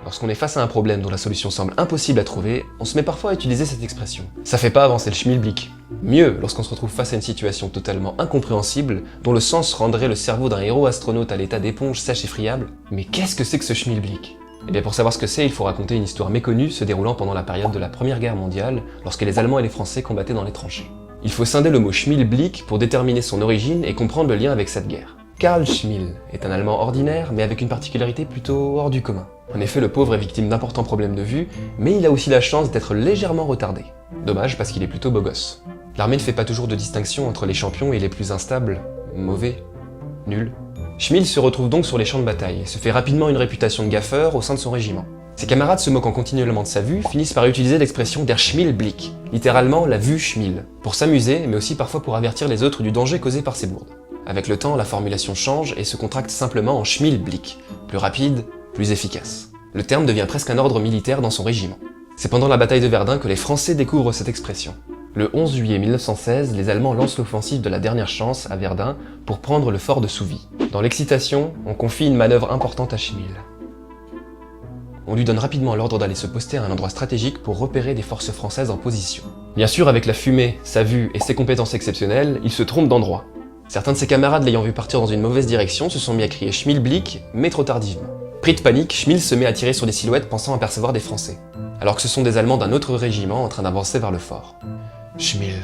Lorsqu'on est face à un problème dont la solution semble impossible à trouver, on se met parfois à utiliser cette expression. Ça fait pas avancer le schmilblick. Mieux, lorsqu'on se retrouve face à une situation totalement incompréhensible, dont le sens rendrait le cerveau d'un héros astronaute à l'état d'éponge sèche et friable. Mais qu'est-ce que c'est que ce schmilblick? Eh bien pour savoir ce que c'est, il faut raconter une histoire méconnue se déroulant pendant la période de la Première Guerre mondiale, lorsque les Allemands et les Français combattaient dans les tranchées. Il faut scinder le mot schmilblick pour déterminer son origine et comprendre le lien avec cette guerre. Karl Schmil est un Allemand ordinaire, mais avec une particularité plutôt hors du commun. En effet, le pauvre est victime d'importants problèmes de vue, mais il a aussi la chance d'être légèrement retardé. Dommage parce qu'il est plutôt beau gosse. L'armée ne fait pas toujours de distinction entre les champions et les plus instables, mauvais, nuls. Schmil se retrouve donc sur les champs de bataille et se fait rapidement une réputation de gaffeur au sein de son régiment. Ses camarades, se moquant continuellement de sa vue, finissent par utiliser l'expression der Schmilblick, littéralement la vue Schmil, pour s'amuser, mais aussi parfois pour avertir les autres du danger causé par ses bourdes. Avec le temps, la formulation change et se contracte simplement en Schmilblick, plus rapide, plus efficace. Le terme devient presque un ordre militaire dans son régiment. C'est pendant la bataille de Verdun que les Français découvrent cette expression. Le 11 juillet 1916, les Allemands lancent l'offensive de la dernière chance à Verdun pour prendre le fort de Souvy. Dans l'excitation, on confie une manœuvre importante à Schmil. On lui donne rapidement l'ordre d'aller se poster à un endroit stratégique pour repérer des forces françaises en position. Bien sûr, avec la fumée, sa vue et ses compétences exceptionnelles, il se trompe d'endroit. Certains de ses camarades l'ayant vu partir dans une mauvaise direction se sont mis à crier Schmilblick, mais trop tardivement. Pris de panique, Schmil se met à tirer sur des silhouettes pensant apercevoir des Français, alors que ce sont des Allemands d'un autre régiment en train d'avancer vers le fort. Schmil.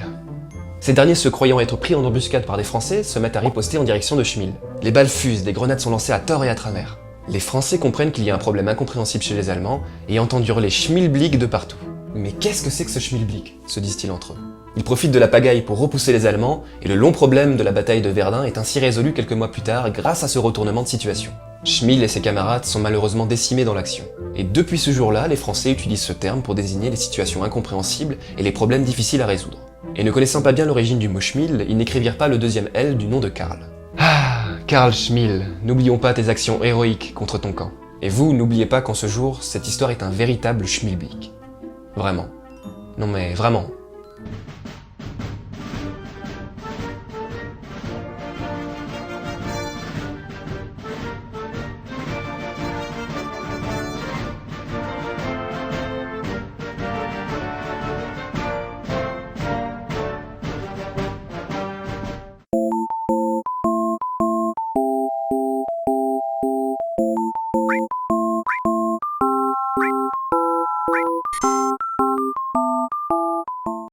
Ces derniers, se croyant être pris en embuscade par des Français, se mettent à riposter en direction de Schmil. Les balles fusent, des grenades sont lancées à tort et à travers. Les Français comprennent qu'il y a un problème incompréhensible chez les Allemands et entendent hurler Schmilblick de partout. Mais qu'est-ce que c'est que ce Schmilblick? Se disent-ils entre eux. Ils profitent de la pagaille pour repousser les Allemands, et le long problème de la bataille de Verdun est ainsi résolu quelques mois plus tard grâce à ce retournement de situation. Schmil et ses camarades sont malheureusement décimés dans l'action. Et depuis ce jour-là, les Français utilisent ce terme pour désigner les situations incompréhensibles et les problèmes difficiles à résoudre. Et ne connaissant pas bien l'origine du mot Schmil, ils n'écrivirent pas le deuxième L du nom de Karl. Ah, Karl Schmil, n'oublions pas tes actions héroïques contre ton camp. Et vous, n'oubliez pas qu'en ce jour, cette histoire est un véritable Schmilblick. Vraiment. Non mais vraiment.